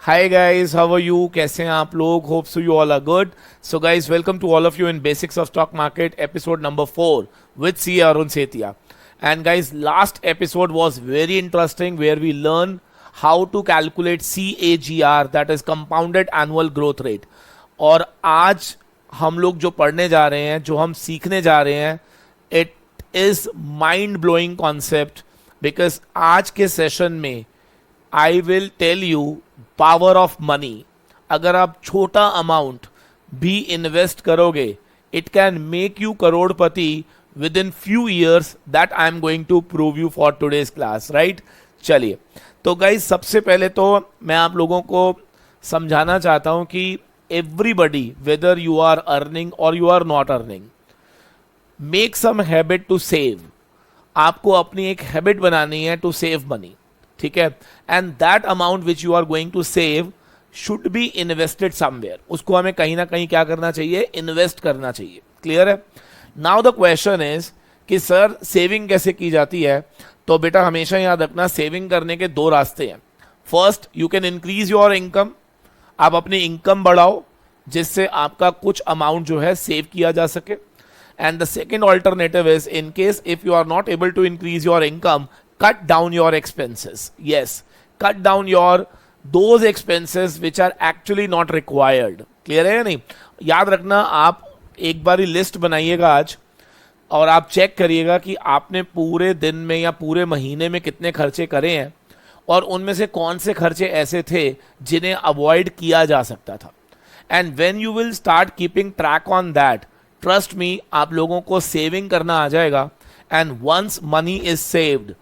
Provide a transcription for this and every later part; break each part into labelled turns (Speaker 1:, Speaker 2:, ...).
Speaker 1: Hi guys, how are you? कैसे हैं आप लोग? Hope so you all are good. So guys, welcome to all of you in Basics of Stock Market episode number 4 with C. Arun Setia. And guys, last episode was very interesting where we learn how to calculate CAGR, that is Compounded Annual Growth Rate. और आज हम लोग जो पढ़ने जा रहे हैं, जो हम सीखने जा रहे हैं, it is mind blowing concept because आज के सेशन में I will tell you power of money. अगर आप छोटा अमाउंट भी इन्वेस्ट करोगे, इट कैन मेक यू करोड़पति within few years. That I am going to prove you for today's class, right? चलिए, तो गाइज सबसे पहले तो मैं आप लोगों को समझाना चाहता हूं कि everybody, whether you are earning और you are not earning, make some habit to save. आपको अपनी एक हैबिट बनानी है टू सेव मनी, ठीक है? And that amount which you are going to save should be invested somewhere. उसको हमें कहीं ना कहीं क्या करना चाहिए? इन्वेस्ट करना चाहिए. क्लियर है? नाउ द क्वेश्चन इज कि सर सेविंग कैसे की जाती है? तो बेटा हमेशा याद रखना, सेविंग करने के दो रास्ते हैं. First, you can increase your income. आप अपनी इनकम बढ़ाओ जिससे आपका कुछ अमाउंट जो है सेव किया जा सके. And the second alternative is, in case if you are not able to increase your income, cut down your expenses. Yes, cut down your those expenses which are actually not required. Clear है या नहीं? याद रखना, आप एक बारी list बनाइएगा आज और आप चेक करिएगा कि आपने पूरे दिन में या पूरे महीने में कितने खर्चे करे हैं और उनमें से कौन से खर्चे ऐसे थे जिन्हें अवॉइड किया जा सकता था. And when you will start keeping track on that, trust me, आप लोगों को सेविंग करना आ जाएगा. And once money is saved,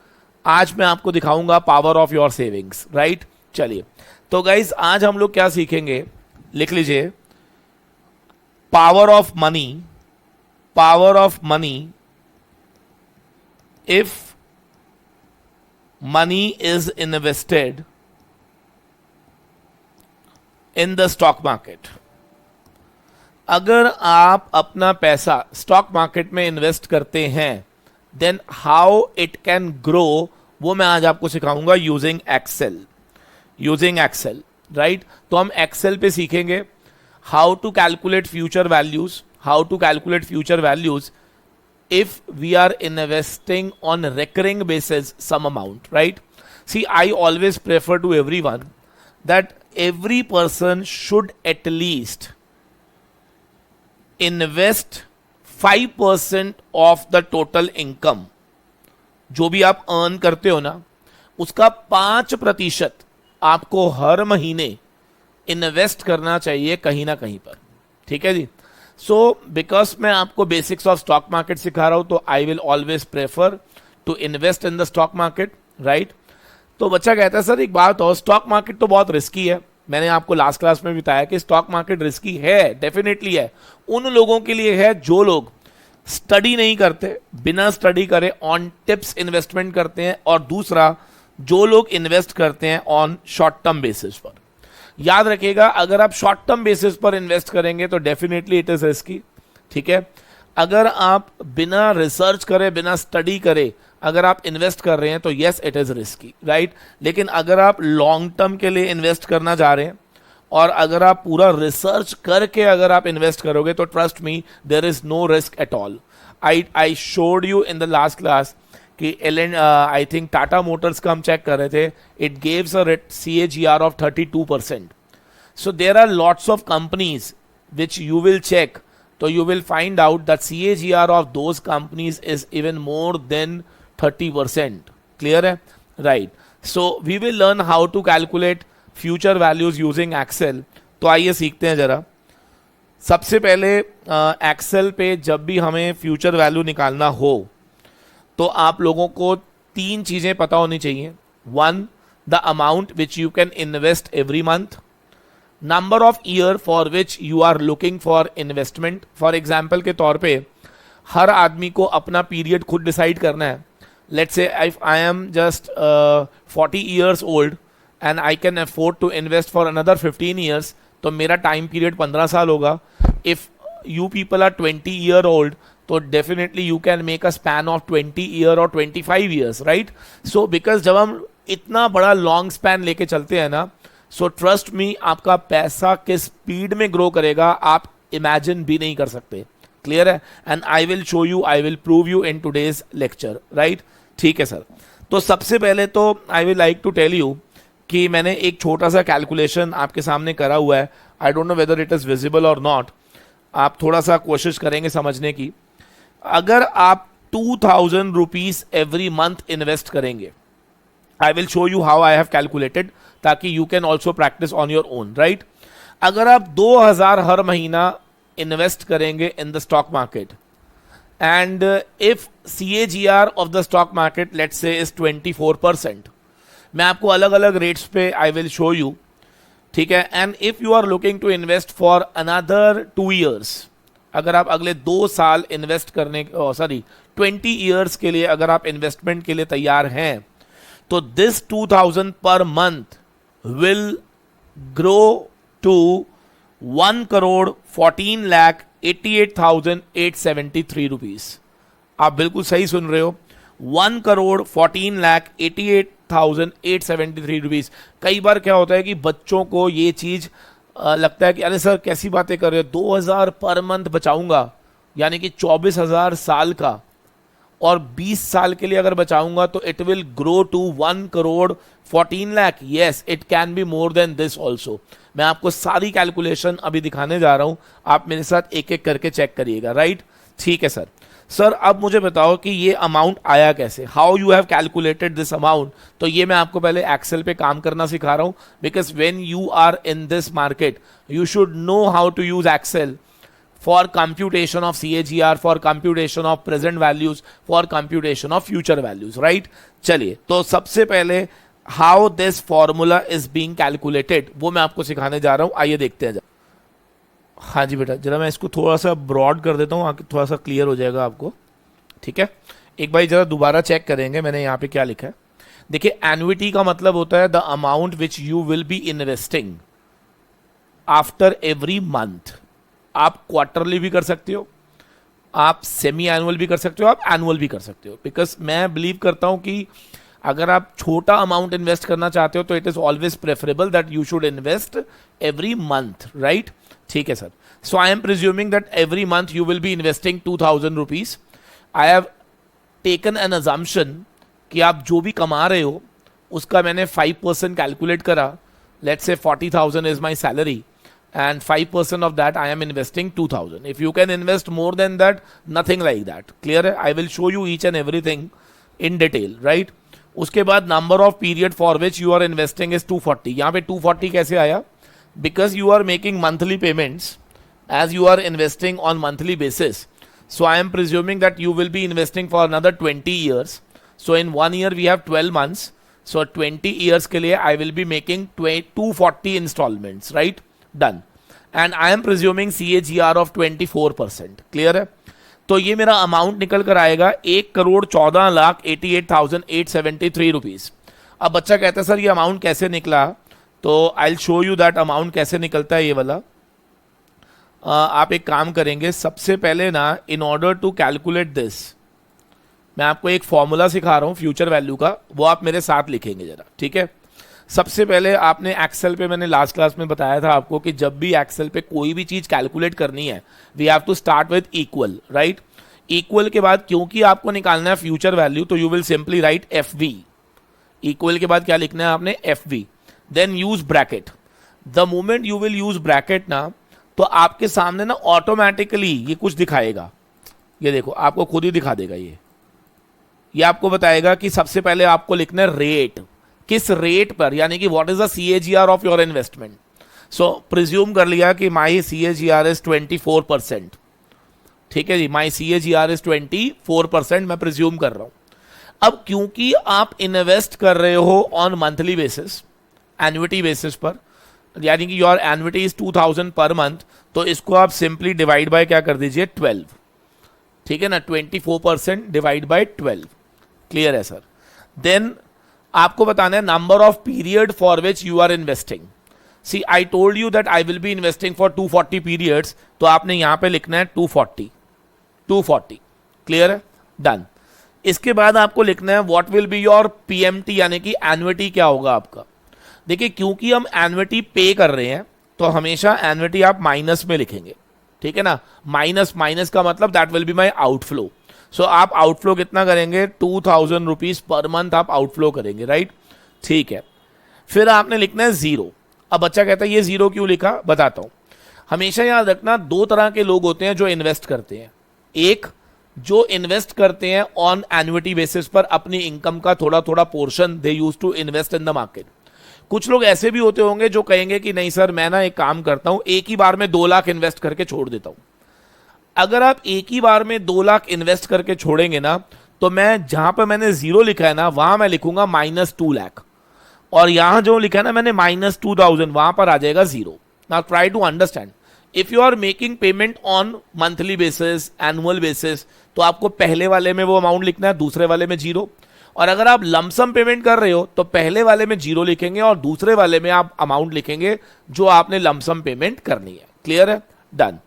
Speaker 1: आज मैं आपको दिखाऊंगा power of your savings, right? चलिए, तो गाइज आज हम लोग क्या सीखेंगे? लिख लीजिए, power of money. Power of money if money is invested in the stock market. अगर आप अपना पैसा स्टॉक मार्केट में इन्वेस्ट करते हैं, then how it can grow, वो मैं आज आपको सिखाऊंगा using excel. Using excel, right? तो हम एक्सेल पे सीखेंगे how to calculate future values. How to calculate future values if we are investing on recurring basis some amount, right? See, I always prefer to everyone that every person should at least invest 5% of the total income. जो भी आप earn करते हो ना, उसका 5% आपको हर महीने invest करना चाहिए कहीं ना कहीं पर. ठीक है जी? सो बिकॉज मैं आपको बेसिक्स ऑफ स्टॉक मार्केट सिखा रहा हूं, तो I will always prefer to invest in the stock market, right? तो बच्चा कहता है सर एक बात और, स्टॉक मार्केट तो बहुत रिस्की है. मैंने आपको लास्ट क्लास में बताया कि स्टॉक मार्केट रिस्की है, डेफिनेटली है. उन लोगों के लिए है जो लोग स्टडी नहीं करते, बिना स्टडी करे ऑन टिप्स इन्वेस्टमेंट करते हैं, और दूसरा जो लोग इन्वेस्ट करते हैं ऑन शॉर्ट टर्म बेसिस पर. याद रखिएगा, अगर आप शॉर्ट टर्म बेसिस पर इन्वेस्ट करेंगे तो डेफिनेटली इट इज रिस्की. ठीक है? अगर आप बिना रिसर्च करे, बिना स्टडी करे अगर आप इन्वेस्ट कर रहे हैं तो yes it is risky, right? लेकिन अगर आप लॉन्ग टर्म के लिए इन्वेस्ट करना चाह रहे हैं और अगर आप पूरा रिसर्च करके अगर आप इन्वेस्ट करोगे, तो trust me, there is no risk at all. I showed you in the last class कि आई थिंक टाटा मोटर्स का हम चेक कर रहे थे, it gives a CAGR of 32%. So there are lots of companies which you will check, तो you will find out that CAGR of those companies is even more than 30%. Clear है? Right. So we will learn how to calculate future values using Excel. तो आइए सीखते हैं जरा. सबसे पहले Excel पे जब भी हमें फ्यूचर वैल्यू निकालना हो तो आप लोगों को 3 चीजें पता होनी चाहिए. 1, the amount which you can invest every month. Number of year for which you are looking for investment. For example के तौर पे हर आदमी को अपना पीरियड खुद डिसाइड करना है. Let's say if I am just 40 years old and I can afford to invest for another 15 years, तो मेरा टाइम पीरियड 15 साल होगा. If you people are 20 year old, तो definitely you can make a span of 20 year और 25 years, right? So because जब हम इतना बड़ा लॉन्ग स्पैन लेके चलते हैं ना, सो ट्रस्ट मी, आपका पैसा किस स्पीड में ग्रो करेगा आप इमेजिन भी नहीं कर सकते। क्लियर है? And I will show you, I will prove you in today's lecture, right? ठीक है सर। तो सबसे पहले तो I will like to tell you कि मैंने एक छोटा सा कैलकुलेशन आपके सामने करा हुआ है। I don't know whether it is visible और नॉट। आप थोड़ा सा कोशिश करेंगे समझने की। अगर आप 2000 रुपीज एवरी मंथ इन्वेस्ट करेंगे, I will show you how I have calculated, ताकि you can also practise on your own, right? अगर आप 2000 हर महीना इन्वेस्ट करेंगे in the stock market, and if CAGR of the stock market let's say is 24%, मैं आपको अलग अलग रेट्स पे आई विल शो यू, ठीक है? And if you are looking to invest for another 2 years, अगर आप अगले 2 साल इन्वेस्ट करने 20 years के लिए अगर आप इन्वेस्टमेंट के लिए तैयार हैं, तो this 2000 per month will grow to 1,14,88,873 rupees. आप बिल्कुल सही सुन रहे हो, 1,14,88,873 रुपीज। कई बार क्या होता है कि बच्चों को ये चीज लगता है कि अरे सर कैसी बातें कर रहे हो, 2000 पर मंथ बचाऊंगा, यानी कि 24,000 साल का, और 20 साल के लिए अगर बचाऊंगा तो it will grow to 1,14,00,000। Yes, it can be more than this also. मैं आपको सारी कैलकुलेशन अभी दिखाने जा रहा हूं, आप मेरे साथ एक एक करके चेक करिएगा, राइट? ठीक है सर। सर अब मुझे बताओ कि ये अमाउंट आया कैसे, how you have calculated this amount. तो ये मैं आपको पहले एक्सेल पे काम करना सिखा रहा हूं, because when you are in this market you should know how to use excel for computation of CAGR, for computation of present values, for computation of future values, right? चलिए, तो सबसे पहले how this formula is being calculated वो मैं आपको सिखाने जा रहा हूं, आइए देखते हैं। हाँ जी बेटा, जरा मैं इसको थोड़ा सा ब्रॉड कर देता हूँ, थोड़ा सा क्लियर हो जाएगा आपको, ठीक है? एक बार जरा दोबारा चेक करेंगे मैंने यहाँ पे क्या लिखा है। देखिए, एन्युटी का मतलब होता है the amount which you will be investing after every month. आप क्वार्टरली भी कर सकते हो, आप सेमी एनुअल भी कर सकते हो, आप एनुअल भी कर सकते हो, बिकॉज मैं बिलीव करता हूं कि अगर आप छोटा अमाउंट इन्वेस्ट करना चाहते हो तो it is always preferable that you should invest every month, right? ठीक है sir. So I am presuming that every month you will be investing 2000 rupees. I have taken N assumption कि आप जो भी कमा रहे हो उसका मैंने 5% कैलकुलेट करा। Let's say 40,000 is my salary, and 5% of that I am investing 2000. If you can invest more than that, nothing like that. Clear है? I will show you each and everything in detail, right? उसके बाद number of period for which you are investing is 240. यहाँ पे 240 कैसे आया? Because you are making monthly payments as you are investing on monthly basis. So I am presuming that you will be investing for another 20 years. So in 1 year we have 12 months. So 20 years के लिए I will be making 240 installments, right? Done. And I am presuming CAGR of 24%. Clear है? तो ये मेरा amount निकल कर आएगा 1,14,88,873 rupees. अब बच्चा कहता है सर ये अमाउंट कैसे निकला, तो I will show you that amount कैसे निकलता है ये वाला। आप एक काम करेंगे, सबसे पहले ना in order to calculate this मैं आपको एक फॉर्मूला सिखा रहा हूँ फ्यूचर वैल्यू का, वो आप मेरे साथ लिखेंगे जरा, ठीक है? सबसे पहले आपने एक्सेल पे, मैंने लास्ट क्लास में बताया था आपको कि जब भी एक्सेल पे कोई भी चीज कैलकुलेट करनी है we have to start with equal, right? Equal के बाद क्योंकि आपको निकालना है फ्यूचर वैल्यू तो you will simply write FV। Equal के बाद क्या लिखना है आपने? FV। Then use bracket. The moment you will use bracket ना, तो आपके सामने ना ऑटोमेटिकली ये कुछ दिखाएगा। ये देखो, आपको खुद ही दिखा देगा ये आपको बताएगा कि सबसे पहले आपको लिखना है रेट, किस रेट पर, यानी कि what is the CAGR of your investment. So presume कर लिया कि माई CAGR इज 24%, ठीक है जी, माई CAGR इज 24%, मैं प्रिज्यूम कर रहा हूं। अब क्योंकि आप इन्वेस्ट कर रहे हो on monthly basis, annuity basis पर, यानी कि your annuity is 2000 per month, तो इसको आप सिंपली डिवाइड बाय क्या कर दीजिए? 12, ठीक है ना? 24% डिवाइड बाय 12। क्लियर है सर? देन आपको बताना है number of period for which you are investing. See I told you that I will be investing for 240 periods, तो आपने यहां पे लिखना है 240। क्लियर है? डन। इसके बाद आपको लिखना है what will be your PMT, यानी कि एन्युटी क्या होगा आपका। देखिए क्योंकि हम एन्युटी पे कर रहे हैं तो हमेशा एन्युटी आप माइनस में लिखेंगे, ठीक है ना। माइनस माइनस का मतलब that will be my outflow. So आप आउटफ्लो कितना करेंगे, 2000 रुपीज पर मंथ आप आउटफ्लो करेंगे, राइट। ठीक है, फिर आपने लिखना है जीरो। अब बच्चा कहता है ये जीरो क्यों लिखा, बताता हूं। हमेशा याद रखना दो तरह के लोग होते हैं जो इन्वेस्ट करते हैं। एक जो इन्वेस्ट करते हैं ऑन एन्युटी बेसिस पर अपनी इनकम का थोड़ा थोड़ा portion they use to invest in the market. कुछ लोग ऐसे भी होते होंगे जो कहेंगे कि नहीं सर मैं ना एक काम करता हूं, एक ही बार में 2 लाख इन्वेस्ट करके छोड़ देता हूं। अगर आप एक ही बार में 2 लाख इन्वेस्ट करके छोड़ेंगे ना, तो मैं जहां पर मैंने जीरो लिखा है ना वहां मैं लिखूंगा -2 लाख, और यहां जो लिखा है ना मैंने -2000 वहां पर आ जाएगा zero. Now try to understand, if you are making payment on monthly basis, annual basis, तो आपको पहले वाले में वो अमाउंट लिखना है, दूसरे वाले में जीरो। और अगर आप लमसम पेमेंट कर रहे हो तो पहले वाले में जीरो लिखेंगे और दूसरे वाले में आप अमाउंट लिखेंगे जो आपने लमसम पेमेंट करनी है। क्लियर है, डन।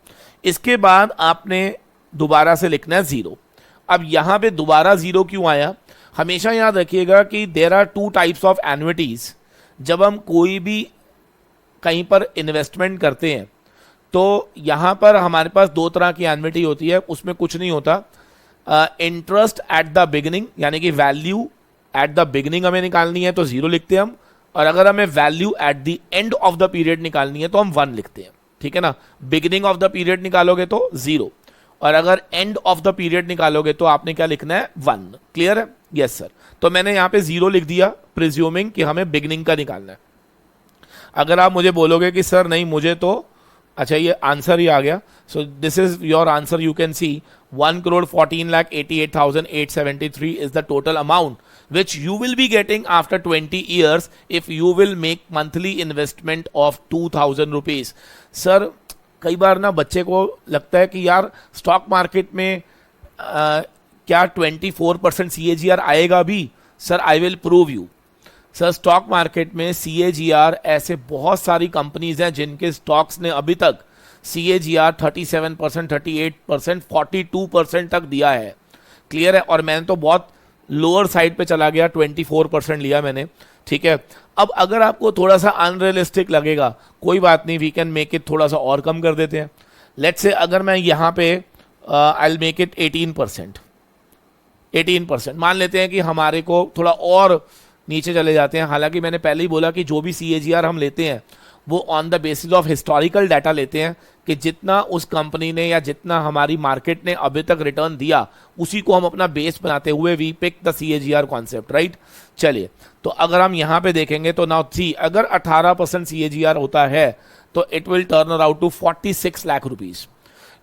Speaker 1: इसके बाद आपने दोबारा से लिखना है जीरो। अब यहां पे दोबारा जीरो क्यों आया, हमेशा याद रखिएगा कि देयर आर 2 टाइप्स ऑफ एन्युटीज। जब हम कोई भी कहीं पर इन्वेस्टमेंट करते हैं तो यहां पर हमारे पास 2 तरह की एन्युटी होती है, उसमें कुछ नहीं होता। इंटरेस्ट एट द बिगिनिंग, यानी कि वैल्यू एट द बिगिनिंग हमें निकालनी है तो जीरो लिखते हैं हम, और अगर हमें value at the end of the period निकालनी है तो हम 1 लिखते हैं, ठीक है ना। बिगिनिंग ऑफ द पीरियड निकालोगे तो जीरो, और अगर एंड ऑफ द पीरियड निकालोगे तो आपने क्या लिखना है, 1। क्लियर है, यस सर। तो मैंने यहां पे जीरो लिख दिया प्रिज्यूमिंग कि हमें बिगिनिंग का निकालना है। अगर आप मुझे बोलोगे कि सर नहीं मुझे तो, अच्छा ये आंसर ही आ गया, so this is your answer, you can C 1,14,88,873 is the total amount which you will be getting after 20 years if you will make monthly investment of 2,000 rupees. Sir कई बार ना बच्चे को लगता है कि यार स्टॉक मार्केट में क्या 24% CAGR आएगा भी। Sir I will prove you. Sir stock market में CAGR ऐसे बहुत सारी कंपनीज हैं जिनके स्टॉक्स ने अभी तक CAGR 37%, 38%, 42% तक दिया है। क्लियर है, और मैंने तो बहुत लोअर साइड पे चला गया, 24% लिया मैंने, ठीक है। अब अगर आपको थोड़ा सा अनरियलिस्टिक लगेगा कोई बात नहीं, वी कैन मेक इट थोड़ा सा और कम कर देते हैं। लेट्स से अगर मैं यहाँ पे आई विल मेक इट 18% मान लेते हैं कि हमारे को थोड़ा और नीचे चले जाते हैं। हालांकि मैंने पहले ही बोला कि जो भी CAGR हम लेते हैं वो on the basis of historical data लेते हैं कि जितना उस कंपनी ने या जितना हमारी मार्केट ने अभी तक रिटर्न दिया उसी को हम अपना बेस बनाते हुए we pick the CAGR concept, right. चलिए, तो अगर हम यहाँ पे देखेंगे तो नाउ सी अगर 18% CAGR होता है तो it will turn out to 46 lakh rupees,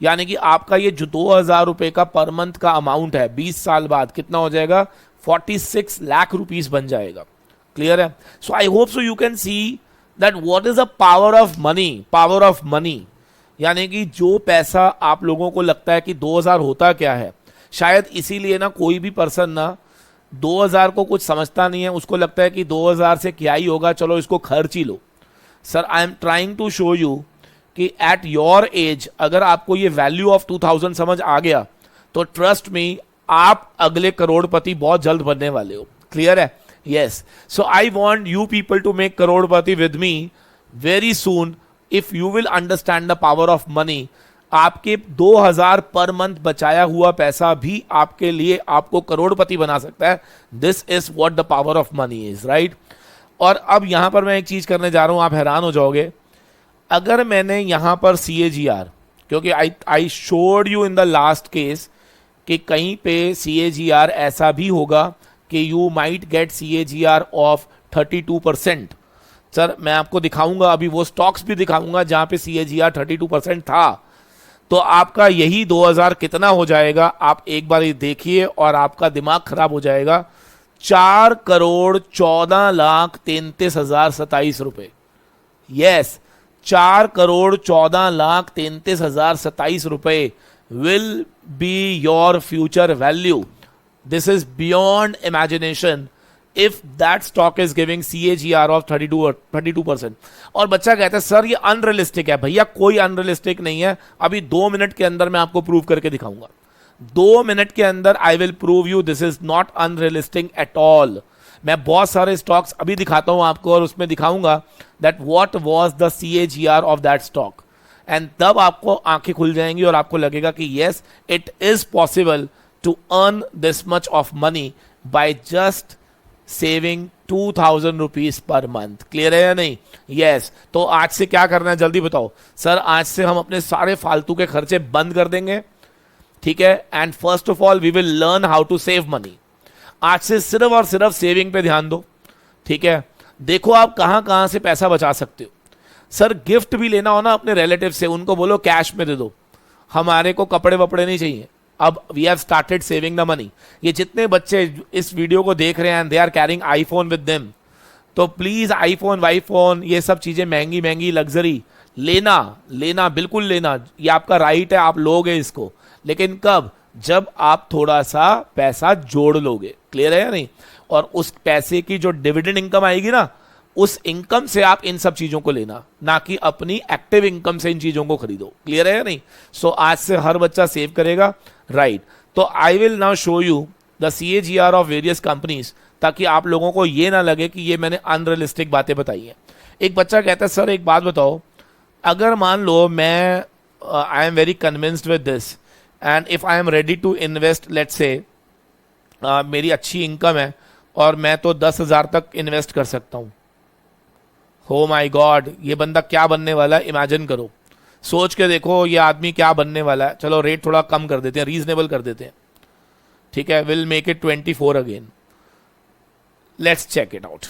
Speaker 1: यानी कि आपका ये जो 2000 रुपए का पर मंथ का अमाउंट है 20 साल बाद कितना हो जाएगा, 46 लाख रुपीज बन जाएगा। क्लियर है, so I hope so you can see that what is the power of money. Power of money यानी कि जो पैसा आप लोगों को लगता है कि 2000 होता क्या है, शायद इसीलिए ना कोई भी पर्सन ना 2000 को कुछ समझता नहीं है, उसको लगता है कि 2000 से क्या ही होगा, चलो इसको खर्च ही लो। Sir I am trying to show you कि एट योर एज अगर आपको ये वैल्यू ऑफ 2000 समझ आ गया तो ट्रस्ट मी आप अगले करोड़पति बहुत जल्द बनने वाले हो। क्लियर है, yes. So I want you people to make करोड़पति with me very soon if you will understand the power of money. आपके 2000 पर मंथ बचाया हुआ पैसा भी आपके लिए आपको करोड़पति बना सकता है। This is what the power of money is, right. और अब यहां पर मैं एक चीज करने जा रहा हूं, आप हैरान हो जाओगे। अगर मैंने यहां पर CAGR, क्योंकि आई showed you in the last case कि कहीं पे CAGR ऐसा भी होगा कि you might get CAGR of 32%। Sir मैं आपको दिखाऊंगा, अभी वो स्टॉक्स भी दिखाऊंगा जहां पे CAGR 32% था। तो आपका यही 2000 कितना हो जाएगा, आप एक बार ये देखिए और आपका दिमाग खराब हो जाएगा। 4,14,33,027 रुपए। यस, 4,14,33,027 रुपए will be your future value. This is beyond imagination if that stock is giving CAGR of 32%। और बच्चा कहता है सर ये अनरियलिस्टिक है। भैया कोई अनरियलिस्टिक नहीं है, अभी 2 मिनट के अंदर मैं आपको प्रूव करके दिखाऊंगा। 2 मिनट के अंदर आई will prove you this is not unrealistic at all. मैं बहुत सारे स्टॉक्स अभी दिखाता हूं आपको और उसमें दिखाऊंगा that what was the CAGR of that stock, and तब आपको आंखें खुल जाएंगी और आपको लगेगा कि yes it is possible to earn this much of money by just saving 2000 rupees per month. Clear है या नहीं? यस। तो आज से क्या करना है जल्दी बताओ सर। आज से हम अपने सारे फालतू के खर्चे बंद कर देंगे, ठीक है, and first of all we will learn how to save money. आज से सिर्फ और सिर्फ सेविंग पे ध्यान दो, ठीक है। देखो आप कहां कहां से पैसा बचा सकते हो। सर गिफ्ट भी लेना हो ना अपने रिलेटिव से, उनको बोलो कैश में दे दो, हमारे को कपड़े वपड़े नहीं चाहिए। अब we have started saving the money. ये जितने बच्चे इस वीडियो को देख रहे हैं and they are carrying iPhone with them, तो प्लीज आईफोन वाईफोन ये सब चीजें महंगी महंगी लग्जरी लेना बिल्कुल लेना, ये आपका राइट है, आप लोगे इसको, लेकिन कब? जब आप थोड़ा सा पैसा जोड़ लोगे। क्लियर है या नहीं? और उस पैसे की जो डिविडेंड इनकम आएगी ना, उस इनकम से आप इन सब चीजों को लेना, ना कि अपनी एक्टिव इनकम से इन चीजों को खरीदो। क्लियर है या नहीं? सो आज से हर बच्चा सेव करेगा, राइट। तो I will now show you the CAGR of various companies, ताकि आप लोगों को ये ना लगे कि ये मैंने अनरियलिस्टिक बातें बताई हैं। एक बच्चा कहता है सर एक बात बताओ, अगर मान लो मैं I am very convinced with this and if I am ready to invest, let's say मेरी अच्छी इनकम है और मैं तो 10,000 तक इन्वेस्ट कर सकता हूं। हो माई गॉड, ये बंदा क्या बनने वाला है इमेजिन करो, सोच के देखो ये आदमी क्या बनने वाला है। चलो रेट थोड़ा कम कर देते हैं, रीजनेबल कर देते हैं, ठीक है, will make it 24 again. Let's check it out.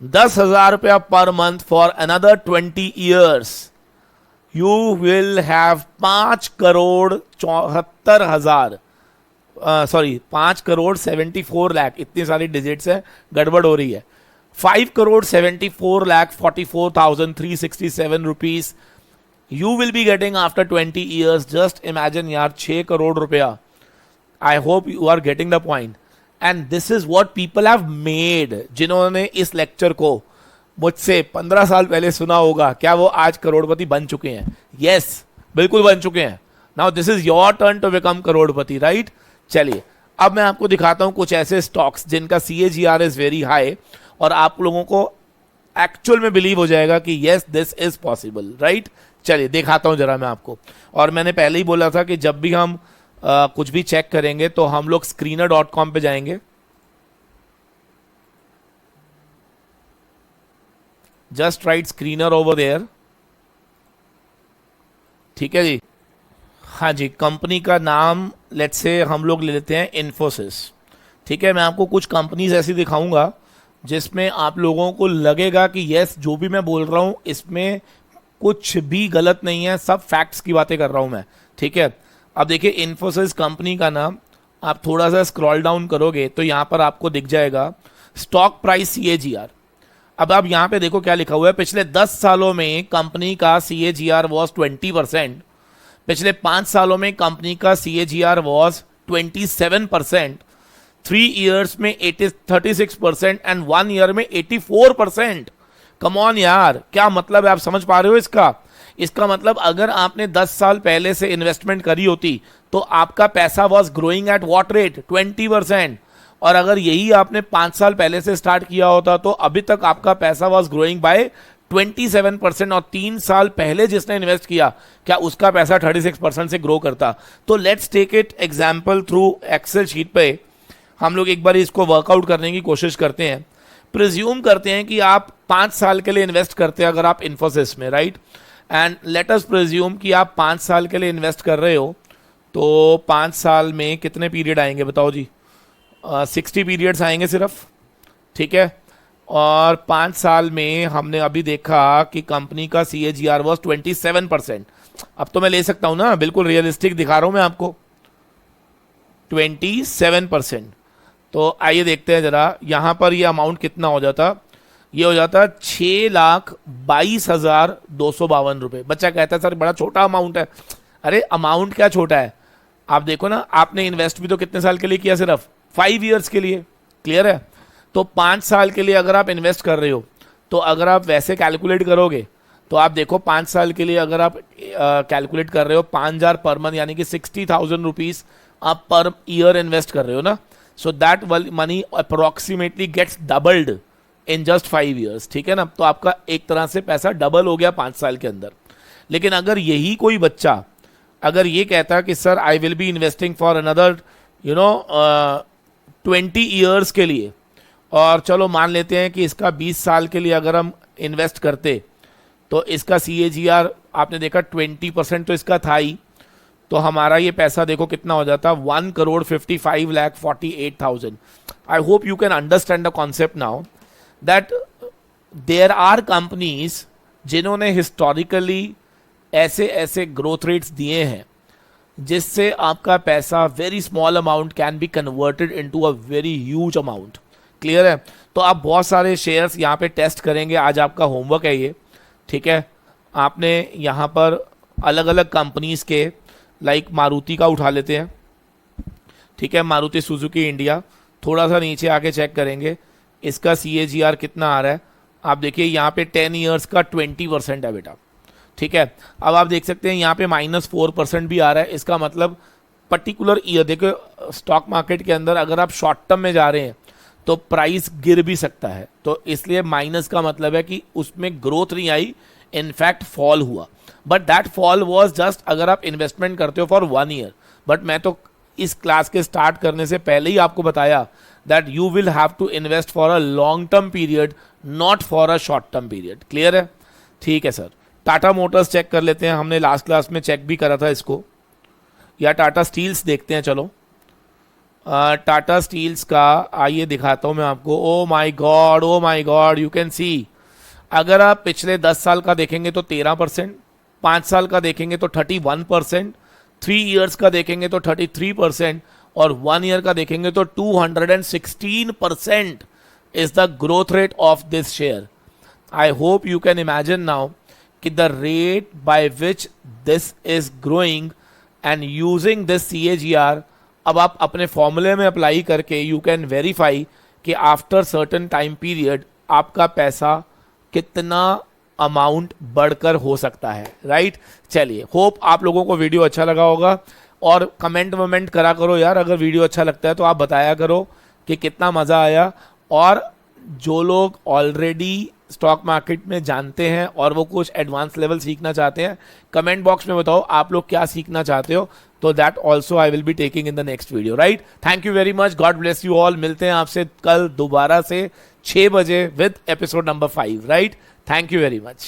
Speaker 1: 10,000 रुपया per month for another 20 years, you will have 5,74,000 sorry 5,74,00,000, इतनी सारी डिजिट्स है, गड़बड़ हो रही है। 5,74,44,367 rupees you will be getting after 20 years. Just imagine यार, 6 करोड़ रुपया। I hope you are getting the point, and this is what people have made. जिन्होंने इस लेक्चर को मुझसे 15 साल पहले सुना होगा, क्या वो आज करोड़पति बन चुके हैं? यस, बिल्कुल बन चुके हैं। Now this is your turn to become करोड़पति, राइट? चलिए अब मैं आपको दिखाता हूं कुछ ऐसे स्टॉक्स जिनका CAGR इज वेरी हाई, और आप लोगों को एक्चुअल में बिलीव हो जाएगा कि yes this is possible, right? चलिए दिखाता हूं जरा मैं आपको। और मैंने पहले ही बोला था कि जब भी हम कुछ भी चेक करेंगे तो हम लोग screener.com पे जाएंगे। Just write screener over there, ठीक है जी। हाँ जी, कंपनी का नाम लेट्स से हम लोग ले लेते हैं इन्फोसिस, ठीक है। मैं आपको कुछ कंपनीज ऐसी दिखाऊंगा जिसमें आप लोगों को लगेगा कि यस जो भी मैं बोल रहा हूं इसमें कुछ भी गलत नहीं है, सब फैक्ट्स की बातें कर रहा हूं मैं, ठीक है। अब देखिए इन्फोसिस कंपनी का नाम, आप थोड़ा सा स्क्रॉल डाउन करोगे तो यहां पर आपको दिख जाएगा स्टॉक प्राइस CAGR। अब आप यहां पे देखो क्या लिखा हुआ है, पिछले 10 सालों में कंपनी का CAGR वॉज 20%, पिछले 5 सालों में कंपनी का CAGR वॉज 27%, 3 ईयर्स में 36% एंड 1 ईयर में 84%। कम ऑन यार, क्या मतलब है, आप समझ पा रहे हो इसका? इसका मतलब अगर आपने 10 साल पहले से इन्वेस्टमेंट करी होती तो आपका पैसा was growing at what rate? 20%। और अगर यही आपने 5 साल पहले से स्टार्ट किया होता तो अभी तक आपका पैसा वॉज ग्रोइंग बाय 27%, और 3 साल पहले जिसने इन्वेस्ट किया क्या उसका पैसा 36% से ग्रो करता? तो let's take it example through excel sheet पे हम लोग एक बार इसको वर्कआउट करने की कोशिश करते हैं। प्रिज्यूम करते हैं कि आप 5 साल के लिए इन्वेस्ट करते हैं अगर आप इन्फोसिस में, right? And let us presume कि आप 5 साल के लिए इन्वेस्ट कर रहे हो, तो 5 साल में कितने पीरियड आएंगे बताओ जी? 60 पीरियड्स आएंगे सिर्फ, ठीक है। और 5 साल में हमने अभी देखा कि कंपनी का CAGR वॉज 27%। अब तो मैं ले सकता हूं ना, बिल्कुल रियलिस्टिक दिखा रहा हूं मैं आपको, 27%। तो आइए देखते हैं जरा यहां पर ये अमाउंट कितना हो जाता। ये हो जाता 6,22,252 रुपए। बच्चा कहता है सर बड़ा छोटा अमाउंट है। अरे अमाउंट क्या छोटा है, आप देखो ना, आपने इन्वेस्ट भी तो कितने साल के लिए किया? सिर्फ 5 ईयर्स के लिए। क्लियर है? तो 5 साल के लिए अगर आप इन्वेस्ट कर रहे हो, तो अगर आप वैसे कैलकुलेट करोगे तो आप देखो 5 साल के लिए अगर आप कैलकुलेट कर रहे हो 5,000 पर मंथ, यानी कि 60,000 रुपीज आप पर ईयर इन्वेस्ट कर रहे हो ना। So that money approximately gets doubled in just 5 years, ठीक है ना। तो आपका एक तरह से पैसा डबल हो गया 5 साल के अंदर। लेकिन अगर यही कोई बच्चा अगर ये कहता है कि sir I will be investing for another 20 years के लिए, और चलो मान लेते हैं कि इसका 20 साल के लिए अगर हम इन्वेस्ट करते तो इसका CAGR आपने देखा 20% तो इसका था ही, तो हमारा ये पैसा देखो कितना हो जाता, 1,55,48,000। I hope you can understand the concept now that there are companies जिन्होंने हिस्टोरिकली ऐसे ऐसे ग्रोथ रेट्स दिए हैं जिससे आपका पैसा very small amount can be converted into a very huge amount. Clear है। तो आप बहुत सारे शेयर्स यहाँ पे टेस्ट करेंगे, आज आपका होमवर्क है ये, ठीक है। आपने यहाँ पर अलग अलग कंपनीज के लाइक मारुति का उठा लेते हैं, ठीक है, मारुति सुजुकी इंडिया, थोड़ा सा नीचे आके चेक करेंगे इसका CAGR कितना आ रहा है। आप देखिए यहाँ पे 10 years का 20% है बेटा, ठीक है। अब आप देख सकते हैं यहाँ पे -4% भी आ रहा है। इसका मतलब पर्टिकुलर ईयर, देखो स्टॉक मार्केट के अंदर अगर आप शॉर्ट टर्म में जा रहे हैं तो प्राइस गिर भी सकता है, तो इसलिए माइनस का मतलब है कि उसमें ग्रोथ नहीं आई, इनफैक्ट फॉल हुआ। But that fall was just अगर आप इन्वेस्टमेंट करते हो फॉर 1 year। बट मैं तो इस क्लास के स्टार्ट करने से पहले ही आपको बताया that you will have to invest for a long term period, not for a short term period. Clear है, ठीक है सर। टाटा मोटर्स चेक कर लेते हैं, हमने लास्ट क्लास में चेक भी करा था इसको, या टाटा स्टील्स देखते हैं। चलो टाटा स्टील्स का आइए दिखाता हूं मैं आपको। Oh my God, you can सी अगर आप पिछले 10 साल का देखेंगे तो 13%, 5 साल का देखेंगे तो 31%, 3 years का देखेंगे तो 33%, और 1 year का देखेंगे तो 216% is the growth rate of this share. I hope you can imagine now कि the rate by which this is growing and using this CAGR, अब आप अपने फॉर्मूले में अप्लाई करके यू कैन वेरीफाई कि आफ्टर सर्टेन टाइम पीरियड आपका पैसा कितना अमाउंट बढ़कर हो सकता है, राइट। चलिए, होप आप लोगों को वीडियो अच्छा लगा होगा, और कमेंट वमेंट करा करो यार, अगर वीडियो अच्छा लगता है तो आप बताया करो कि कितना मज़ा आया। और जो लोग ऑलरेडी स्टॉक मार्केट में जानते हैं और वो कुछ एडवांस लेवल सीखना चाहते हैं, कमेंट बॉक्स में बताओ आप लोग क्या सीखना चाहते हो, तो that also I will be taking in the next video, right. Thank you very much, God bless you all. मिलते हैं आपसे कल दोबारा से 6 बजे with episode number 5, right. Thank you very much.